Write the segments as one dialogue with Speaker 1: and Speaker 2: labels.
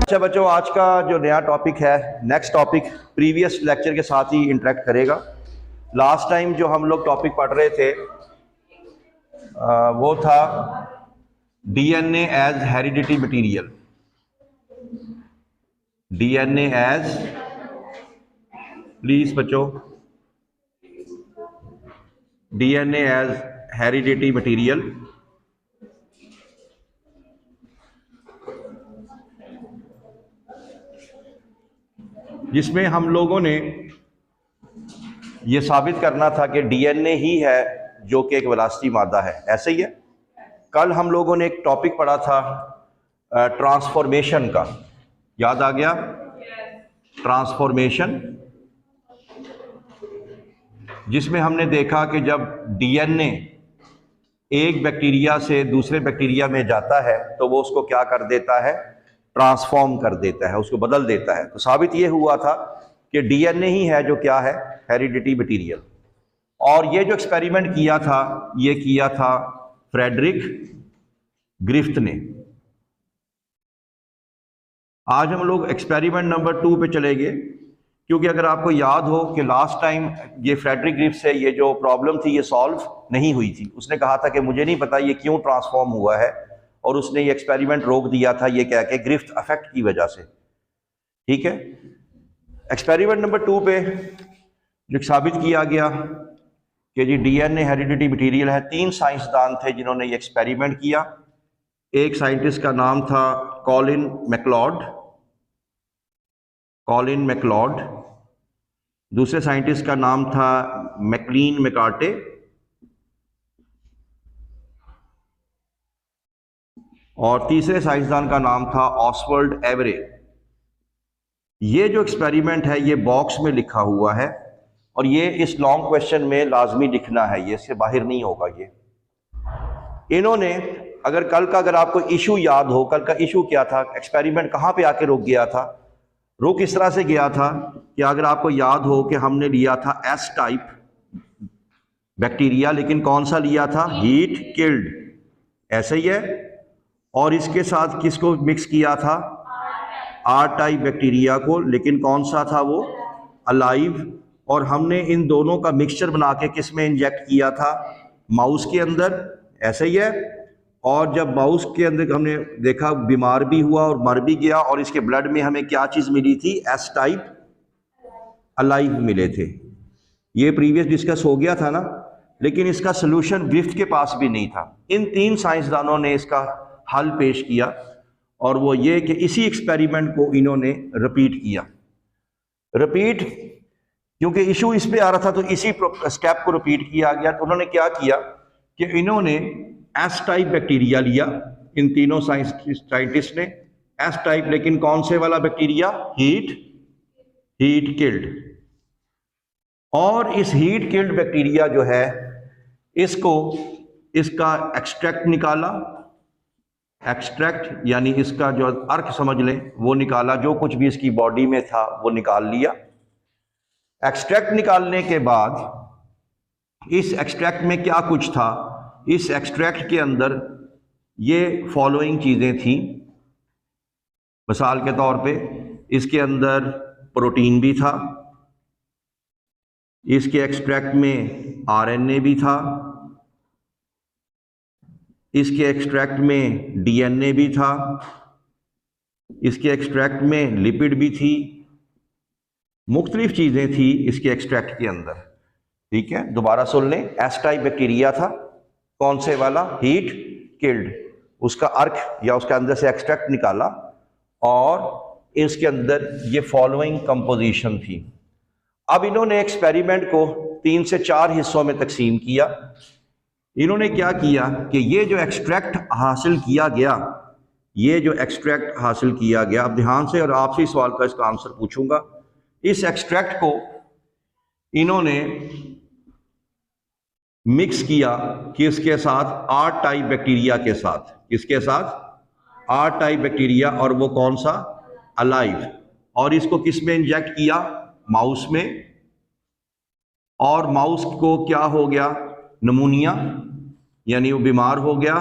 Speaker 1: अच्छा बच्चों, आज का जो नया टॉपिक है, नेक्स्ट टॉपिक प्रीवियस लेक्चर के साथ ही इंटरेक्ट करेगा। लास्ट टाइम जो हम लोग टॉपिक पढ़ रहे थे वो था DNA as heredity material. DNA as, please बच्चों, डीएनए एज हेरिडिटी मटेरियल। जिसमें हम लोगों ने ये साबित करना था कि डीएनए ही है जो कि एक विरासती मादा है। ऐसे ही है। कल हम लोगों ने एक टॉपिक पढ़ा था ट्रांसफॉर्मेशन का, याद आ गया? ट्रांसफॉर्मेशन, जिसमें हमने देखा कि जब डीएनए एक बैक्टीरिया से दूसरे बैक्टीरिया में जाता है तो वो उसको क्या कर देता है? ट्रांसफॉर्म कर देता है, उसको बदल देता है। तो साबित ये हुआ था कि डीएनए ही है जो क्या है? Heredity material. और ये जो एक्सपेरिमेंट किया था, ये किया था फ्रेडरिक ग्रिफ्थ ने। आज हम लोग एक्सपेरिमेंट नंबर 2 पे चलेंगे, क्योंकि अगर आपको याद हो कि लास्ट टाइम ये फ्रेडरिक ग्रिफ्थ से ये जो प्रॉब्लम थी ये सॉल्व नहीं हुई थी। उसने कहा था कि मुझे नहीं पता ये क्यों ट्रांसफॉर्म हुआ है, और उसने ये एक्सपेरिमेंट रोक दिया था ये कह के ग्रिफ्थ इफेक्ट की वजह से। ठीक है, एक्सपेरिमेंट नंबर 2 पे जो साबित किया गया कि जी डीएनए हेरिडिटी मटेरियल है। 3 साइंसदान थे जिन्होंने ये एक्सपेरिमेंट किया। एक साइंटिस्ट का नाम था कॉलिन मैकलॉड, दूसरे साइंटिस्ट का नाम था मैकलीन मैकार्टे, और तीसरे साइंसदान का नाम था ऑसवर्ल्ड एवरे। ये जो एक्सपेरिमेंट है ये बॉक्स में लिखा हुआ है, और ये इस लॉन्ग क्वेश्चन में लाजमी लिखना है, ये इससे बाहर नहीं होगा। ये इन्होंने अगर आपको इशू याद हो, कल का इशू क्या था, एक्सपेरिमेंट कहाँ पे आके रुक गया था? रुक इस तरह से गया था कि अगर आपको याद हो कि हमने लिया था एस टाइप बैक्टीरिया, लेकिन कौन सा लिया था? Heat killed. ऐसे ही है। और इसके साथ किसको मिक्स किया था? आर टाइप बैक्टीरिया को, लेकिन कौन सा था वो? अलाइव। और हमने इन दोनों का मिक्सचर बना के किस में इंजेक्ट किया था? माउस के अंदर। ऐसे ही है। और जब माउस के अंदर हमने देखा बीमार भी हुआ और मर भी गया, और इसके ब्लड में हमें क्या चीज मिली थी? एस टाइप अलाइव मिले थे। ये प्रीवियस डिस्कस हो गया था ना, लेकिन इसका सोल्यूशन ग्रिफ्थ के पास भी नहीं था। इन 3 साइंसदानों ने इसका हल पेश किया, और वो ये कि इसी एक्सपेरिमेंट को इन्होंने रिपीट किया। क्योंकि इशू इस पे आ रहा था, तो इसी स्टेप को रिपीट किया गया। तो उन्होंने क्या किया कि इन्होंने एस टाइप बैक्टीरिया लिया, इन तीनों साइंटिस्ट ने एस टाइप, लेकिन कौन से वाला बैक्टीरिया? Heat killed. और इस हीट किल्ड बैक्टीरिया जो है, इसका एक्सट्रैक्ट निकाला। एक्सट्रैक्ट यानी इसका जो अर्क समझ लें वो निकाला, जो कुछ भी इसकी बॉडी में था वो निकाल लिया। एक्सट्रैक्ट निकालने के बाद इस एक्सट्रैक्ट में क्या कुछ था? इस एक्सट्रैक्ट के अंदर ये फॉलोइंग चीजें थी। मिसाल के तौर पे इसके अंदर प्रोटीन भी था, इसके एक्सट्रैक्ट में आरएनए भी था, इसके एक्सट्रैक्ट में डीएनए भी था, इसके एक्सट्रैक्ट में लिपिड भी थी, मुख्तलिफ चीजें थी इसके एक्सट्रैक्ट के अंदर। ठीक है, दोबारा सुन लें। एस टाइप बैक्टीरिया था, कौन से वाला? Heat killed. उसका अर्क या उसके अंदर से एक्सट्रैक्ट निकाला, और इसके अंदर ये फॉलोइंग कंपोजिशन थी। अब इन्होंने एक्सपेरिमेंट को 3 से 4 हिस्सों में तकसीम किया। इन्होंने क्या किया कि ये जो एक्सट्रैक्ट हासिल किया गया, अब ध्यान से, और आपसे सवाल का इसका आंसर पूछूंगा। इस एक्सट्रैक्ट को इन्होंने मिक्स किया किसके साथ? आर टाइप बैक्टीरिया के साथ। किसके साथ? आर टाइप बैक्टीरिया, और वो कौन सा? अलाइव। और इसको किस में इंजेक्ट किया? माउस में। और माउस को क्या हो गया? नमूनिया, यानी वो बीमार हो गया,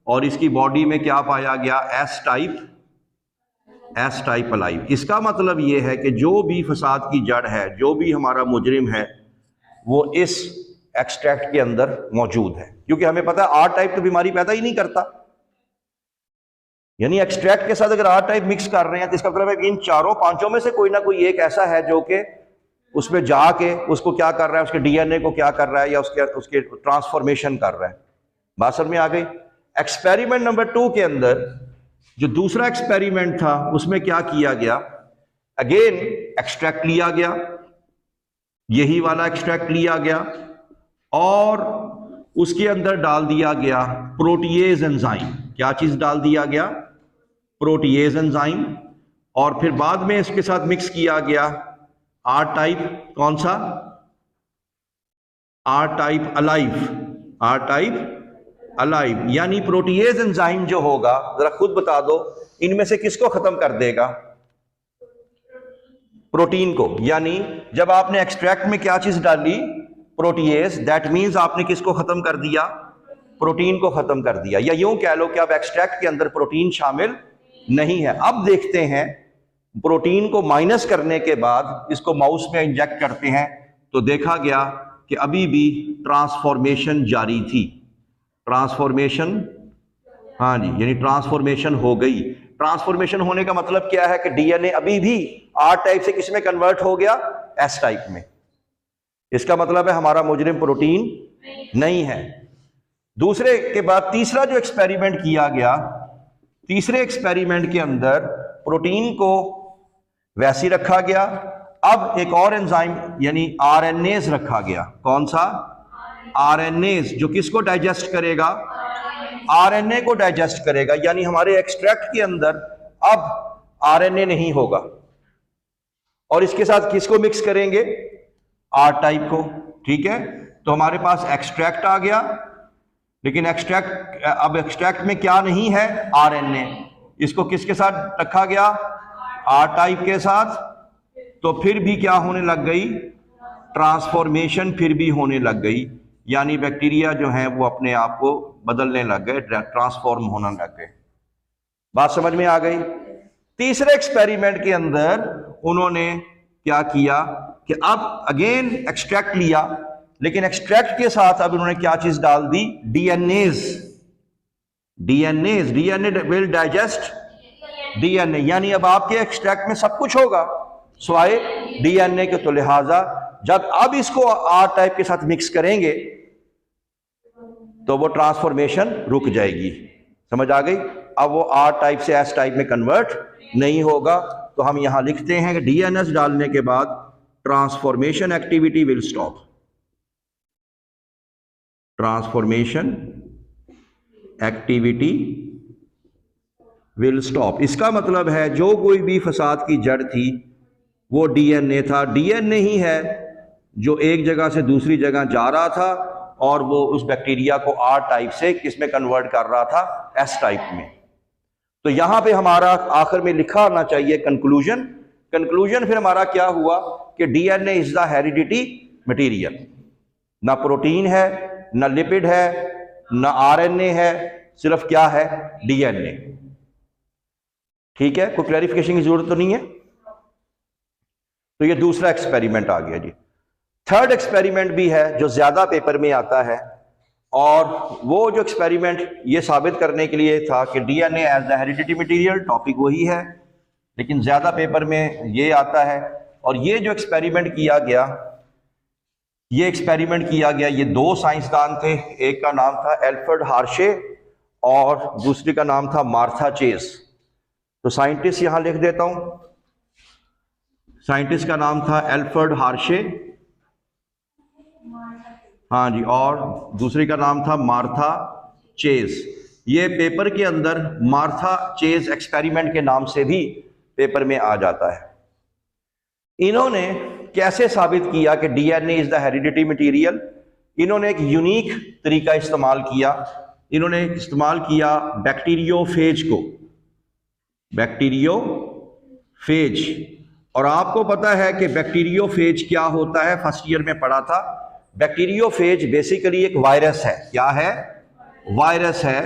Speaker 1: और इसकी बॉडी में क्या पाया गया? S type S type alive. इसका मतलब ये है कि जो भी फसाद की जड़ है, जो भी हमारा मुजरिम है, वो इस एक्सट्रैक्ट के अंदर मौजूद है। क्योंकि हमें पता है आर टाइप तो बीमारी पैदा ही नहीं करता, यानी एक्सट्रैक्ट के साथ अगर आर टाइप मिक्स कर रहे हैं तो इसका मतलब है कि इन चारों पांचों में से कोई ना कोई एक ऐसा है जो कि उसमें जाके उसको क्या कर रहा है, उसके डीएनए को क्या कर रहा है, या उसके ट्रांसफॉर्मेशन कर रहा है। बात समझ में आ गई। एक्सपेरिमेंट नंबर 2 के अंदर जो दूसरा एक्सपेरिमेंट था उसमें क्या किया गया, अगेन एक्सट्रैक्ट लिया गया, यही वाला एक्सट्रैक्ट लिया गया और उसके अंदर डाल दिया गया प्रोटीएज एंजाइम। क्या चीज डाल दिया गया? Protease enzyme. और फिर बाद में इसके साथ मिक्स किया गया आर टाइप, कौन सा? R type alive, R type alive. यानी प्रोटीएज एंजाइम जो होगा, जरा खुद बता दो, इनमें से किसको खत्म कर देगा? प्रोटीन को। यानी जब आपने एक्सट्रैक्ट में क्या चीज डाली? प्रोटीएज। दैट मींस आपने किसको खत्म कर दिया? प्रोटीन को खत्म कर दिया। या यूं कह लो कि अब एक्सट्रैक्ट के अंदर प्रोटीन शामिल नहीं है। अब देखते हैं प्रोटीन को माइनस करने के बाद इसको माउस में इंजेक्ट करते हैं तो देखा गया कि अभी भी ट्रांसफॉर्मेशन जारी थी। ट्रांसफॉर्मेशन, हाँ जी, यानी ट्रांसफॉर्मेशन हो गई। ट्रांसफॉर्मेशन होने का मतलब क्या है कि डीएनए अभी भी आर टाइप से किस में कन्वर्ट हो गया? एस टाइप में। इसका मतलब है हमारा मुजरिम प्रोटीन नहीं है। दूसरे के बाद तीसरा जो एक्सपेरिमेंट किया गया, तीसरे एक्सपेरिमेंट के अंदर प्रोटीन को वैसे रखा गया, अब एक और एंजाइम यानी आरएनएज रखा गया। कौन सा? आरएनएज, जो किसको डाइजेस्ट करेगा? आरएनए को डाइजेस्ट करेगा। यानी हमारे एक्सट्रैक्ट के अंदर अब आरएनए नहीं होगा और इसके साथ किसको मिक्स करेंगे? आर टाइप को। ठीक है, तो हमारे पास एक्सट्रैक्ट आ गया, लेकिन एक्सट्रैक्ट, अब एक्सट्रैक्ट में क्या नहीं है? आरएनए। इसको किसके साथ रखा गया? आर टाइप के साथ। तो फिर भी क्या होने लग गई? ट्रांसफॉर्मेशन फिर भी होने लग गई। यानी बैक्टीरिया जो है वो अपने आप को बदलने लग गए, ट्रांसफॉर्म होने लग गए। बात समझ में आ गई। तीसरे एक्सपेरिमेंट के अंदर उन्होंने क्या किया कि अब अगेन एक्सट्रैक्ट लिया, लेकिन एक्सट्रैक्ट के साथ अब उन्होंने क्या चीज डाल दी? DNase. DNase, DNA will digest DNA. यानी अब आपके एक्सट्रैक्ट में सब कुछ होगा स्वाय डीएनए के। तो लिहाजा जब अब इसको आर टाइप के साथ मिक्स करेंगे तो वो ट्रांसफॉर्मेशन रुक जाएगी। समझ आ गई? अब वो आर टाइप से एस टाइप में कन्वर्ट नहीं होगा। तो हम यहां लिखते हैं कि डीएनएस डालने के बाद transformation activity will stop. Transformation activity will stop. इसका मतलब है जो कोई भी फसाद की जड़ थी वो डीएनए था। डीएनए ही है जो एक जगह से दूसरी जगह जा रहा था और वो उस बैक्टीरिया को आर टाइप से किस में कन्वर्ट कर रहा था? एस टाइप में। तो यहां पे हमारा आखिर में लिखा आना चाहिए कंक्लूजन। कंक्लूजन फिर हमारा क्या हुआ कि DNA is the heredity material. ना प्रोटीन है, ना लिपिड है, ना आरएनए है, सिर्फ क्या है? डीएनए। ठीक है, कोई क्लैरिफिकेशन की जरूरत तो नहीं है। तो ये दूसरा एक्सपेरिमेंट आ गया जी। थर्ड एक्सपेरिमेंट भी है जो ज्यादा पेपर में आता है, और वो जो एक्सपेरिमेंट ये साबित करने के लिए था कि DNA as the heredity material, topic वही है लेकिन ज्यादा पेपर में ये आता है। और ये जो एक्सपेरिमेंट किया गया, ये एक्सपेरिमेंट किया गया, ये दो साइंसदान थे, एक का नाम था एल्फ्रेड हार्शे और दूसरे का नाम था मार्था चेस। तो साइंटिस्ट यहां लिख देता हूं, साइंटिस्ट का नाम था एल्फ्रेड हार्शे, हाँ जी, और दूसरे का नाम था मार्था चेस। ये पेपर के अंदर मार्था चेस एक्सपेरिमेंट के नाम से भी पेपर में आ जाता है। इन्होंने कैसे साबित किया कि DNA is the heredity material? इन्होंने एक यूनिक तरीका इस्तेमाल किया। इन्होंने इस्तेमाल किया बैक्टीरियोफेज को, बैक्टीरियोफेज। और आपको पता है कि बैक्टीरियोफेज क्या होता है, फर्स्ट ईयर में पढ़ा था। बैक्टीरियोफेज बेसिकली एक वायरस है। क्या है? वायरस है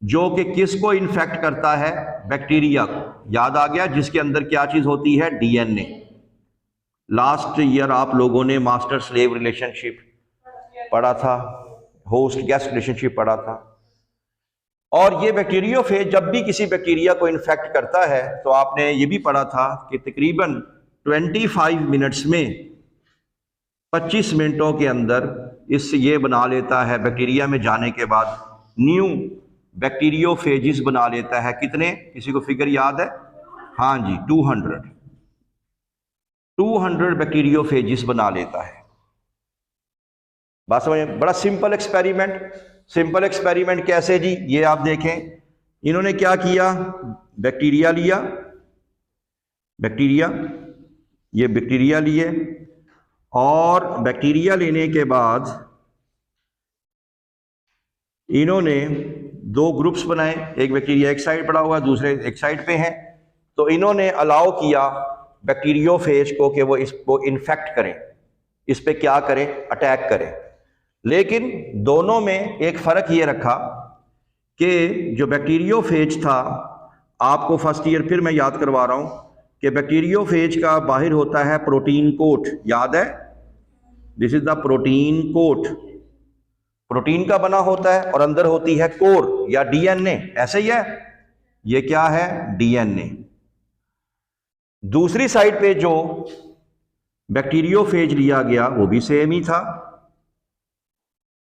Speaker 1: जो कि किसको इन्फेक्ट करता है? बैक्टीरिया को। याद आ गया? जिसके अंदर क्या चीज होती है? डीएनए। लास्ट ईयर आप लोगों ने मास्टर स्लेव रिलेशनशिप पढ़ा था, होस्ट गेस्ट रिलेशनशिप पढ़ा था। और ये बैक्टीरियोफेज जब भी किसी बैक्टीरिया को इन्फेक्ट करता है तो आपने ये भी पढ़ा था कि तकरीबन 25 मिनट्स में, 25 मिनटों के अंदर इससे ये बना लेता है, बैक्टीरिया में जाने के बाद न्यू बैक्टीरियोफेजिस बना लेता है। कितने? किसी को फिगर याद है? हाँ जी, 200 बैक्टीरियोफेजिस बना लेता है। बात समझ? बड़ा सिंपल एक्सपेरिमेंट। सिंपल एक्सपेरिमेंट कैसे जी? ये आप देखें, इन्होंने क्या किया? बैक्टीरिया लिया, ये बैक्टीरिया लिए, और बैक्टीरिया लेने के बाद इन्होंने दो ग्रुप्स बनाए। एक बैक्टीरिया एक साइड पड़ा हुआ है, दूसरे एक साइड पे हैं। तो इन्होंने अलाउ किया बैक्टीरियोफेज को कि वो इसको इन्फेक्ट करें, इस पे क्या करें? अटैक करें। लेकिन दोनों में एक फ़र्क ये रखा कि जो बैक्टीरियोफेज था, आपको फर्स्ट ईयर फिर मैं याद करवा रहा हूं कि बैक्टीरियोफेज का बाहर होता है प्रोटीन कोट। याद है? This is the protein coat. Protein का बना होता है और अंदर होती है कोर या डीएनए। ऐसे ही है? ये क्या है? डीएनए। दूसरी साइड पे जो बैक्टीरियोफेज लिया गया वो भी सेम ही था,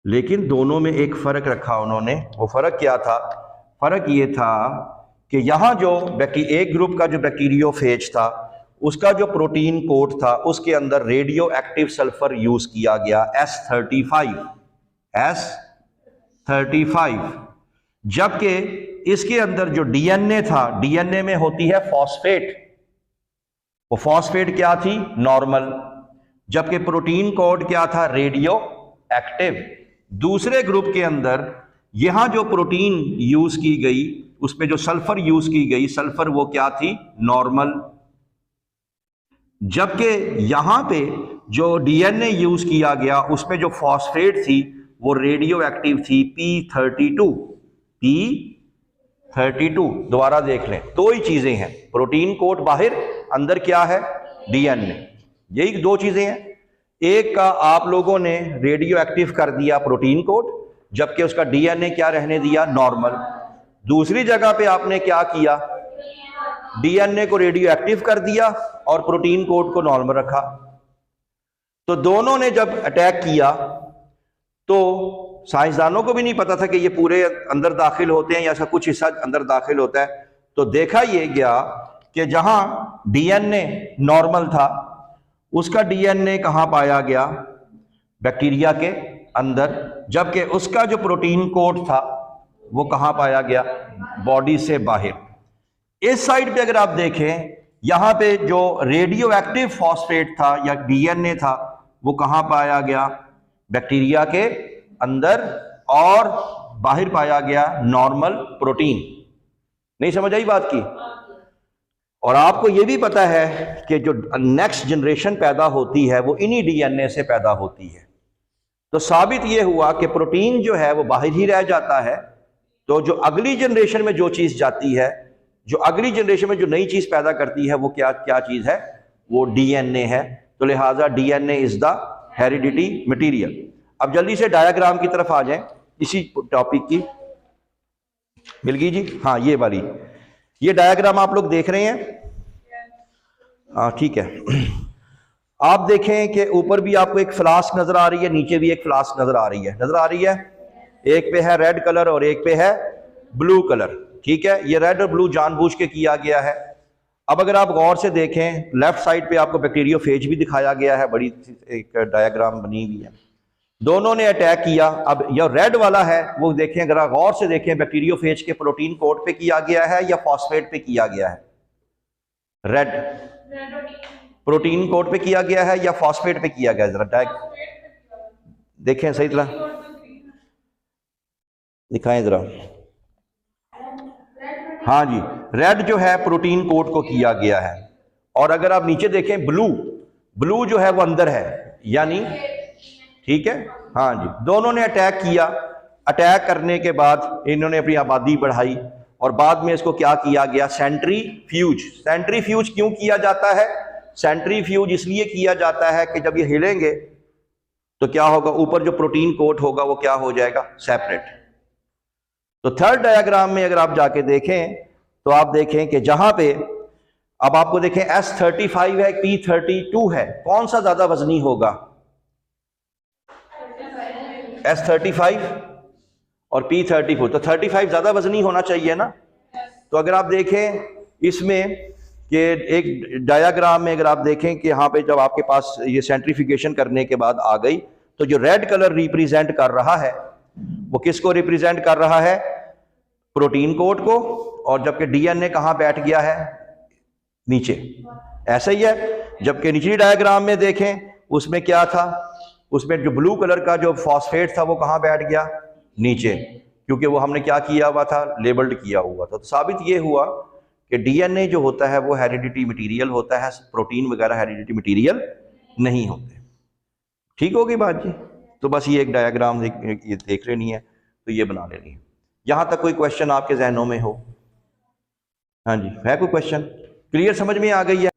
Speaker 1: लेकिन दोनों में एक फर्क रखा उन्होंने। वो फर्क क्या था? फर्क ये था कि यहां जो एक ग्रुप का जो बैक्टीरियोफेज था, उसका जो प्रोटीन कोट था, उसके अंदर रेडियो एक्टिव सल्फर यूज किया गया, S35। जबकि इसके अंदर जो डीएनए था, डीएनए में होती है फॉस्फेट। वो फॉस्फेट क्या थी? नॉर्मल। जबकि प्रोटीन कोड क्या था? Radio active. दूसरे ग्रुप के अंदर यहां जो प्रोटीन यूज की गई, उसमें जो सल्फर यूज की गई, सल्फर वो क्या थी? नॉर्मल। जबकि यहां पे जो डीएनए यूज किया गया, उसमें जो फॉस्फेट थी वो रेडियो एक्टिव थी, P32। दोबारा देख लें, दो ही चीजें हैं, प्रोटीन कोट बाहर, अंदर क्या है? डीएनए। यही दो चीजें हैं। एक का आप लोगों ने रेडियो एक्टिव कर दिया प्रोटीन कोट, जबकि उसका डीएनए क्या रहने दिया? नॉर्मल। दूसरी जगह पे आपने क्या किया? डीएनए को रेडियो एक्टिव कर दिया और प्रोटीन कोट को नॉर्मल रखा। तो दोनों ने जब अटैक किया तो साइंसदानों को भी नहीं पता था कि ये पूरे अंदर दाखिल होते हैं या ऐसा कुछ हिस्सा अंदर दाखिल होता है। तो देखा ये गया कि जहां डीएनए नॉर्मल था, उसका डीएनए कहां पाया गया? बैक्टीरिया के अंदर। जबकि उसका जो प्रोटीन कोड था वो कहां पाया गया? बॉडी से बाहर। इस साइड पे अगर आप देखें, यहां पे जो रेडियो एक्टिव फॉस्फेट था या डीएनए था, वो कहां पाया गया? बैक्टीरिया के अंदर, और बाहर पाया गया नॉर्मल प्रोटीन। नहीं समझ आई बात की? और आपको यह भी पता है कि जो नेक्स्ट जनरेशन पैदा होती है वो इन्हीं डीएनए से पैदा होती है। तो साबित यह हुआ कि प्रोटीन जो है वो बाहर ही रह जाता है, तो जो अगली जनरेशन में जो चीज जाती है, जो अगली जनरेशन में जो नई चीज पैदा करती है, वो क्या चीज है? वो डीएनए है। तो लिहाजा DNA is the heredity material. अब जल्दी से डायग्राम की तरफ आ जाएं, इसी टॉपिक की। मिल गई जी? हाँ, ये वाली, ये डायग्राम आप लोग देख रहे हैं? हाँ, ठीक है। आप देखें कि ऊपर भी आपको एक फ्लास्क नजर आ रही है, नीचे भी एक फ्लास्क नजर आ रही है। एक पे है रेड कलर और एक पे है ब्लू कलर। ठीक है, ये रेड और ब्लू जानबूझ के किया गया है। अब अगर आप गौर से देखें, लेफ्ट साइड पे आपको बैक्टीरियोफेज भी दिखाया गया है, बड़ी एक डायग्राम बनी हुई है। दोनों ने अटैक किया। अब यह रेड वाला है, वो देखें, अगर आप गौर से देखें, बैक्टीरियोफेज के प्रोटीन कोड पे किया गया है या फॉस्फेट पे किया गया है? रेड प्रोटीन कोड पे किया गया है या फॉस्फेट पे किया गया है? जरा देखें सही तरह, दिखाएं जरा। हाँ जी, रेड जो है प्रोटीन कोड को किया गया है। और अगर आप नीचे देखें, ब्लू जो है वो अंदर है, यानी ठीक है। हाँ जी, दोनों ने अटैक किया। अटैक करने के बाद इन्होंने अपनी आबादी बढ़ाई और बाद में इसको क्या किया गया, सेंट्रीफ्यूज। सेंट्रीफ्यूज क्यों किया जाता है? सेंट्रीफ्यूज इसलिए किया जाता है कि जब ये हिलेंगे तो क्या होगा, ऊपर जो प्रोटीन कोट होगा वो क्या हो जाएगा, सेपरेट। तो थर्ड डायग्राम में अगर आप जाके देखें तो आप देखें कि जहां पे अब आपको देखें S35 है, P32 है, कौन सा ज्यादा वजनी होगा, S35 और P34। तो 35 ज्यादा वजनी होना चाहिए ना। तो अगर आप देखें इसमें कि एक डायग्राम में अगर आप देखें कि यहाँ पे जब आपके पास ये सेंट्रीफिकेशन करने के बाद आ गई तो जो रेड कलर रिप्रेजेंट कर रहा है वो किसको रिप्रेजेंट कर रहा है, प्रोटीन कोट को, और जबकि डीएनए कहाँ बैठ गया है, नीचे। ऐसा ही है, जबकि निचली डायग्राम में देखें उसमें क्या था, उसमें जो ब्लू कलर का जो फॉस्फेट था वो कहाँ बैठ गया, नीचे, क्योंकि वो हमने क्या किया हुआ था, लेबल्ड किया हुआ था। तो साबित ये हुआ कि डीएनए जो होता है वो हेरिडिटी मटेरियल होता है, प्रोटीन वगैरह हेरिडिटी मटेरियल नहीं होते। ठीक होगी बात जी। तो बस ये एक डायग्राम देख लेनी है, तो ये बना लेनी है। यहां तक कोई क्वेश्चन आपके जहनों में हो? हाँ जी, है कोई क्वेश्चन? क्लियर समझ में आ गई है?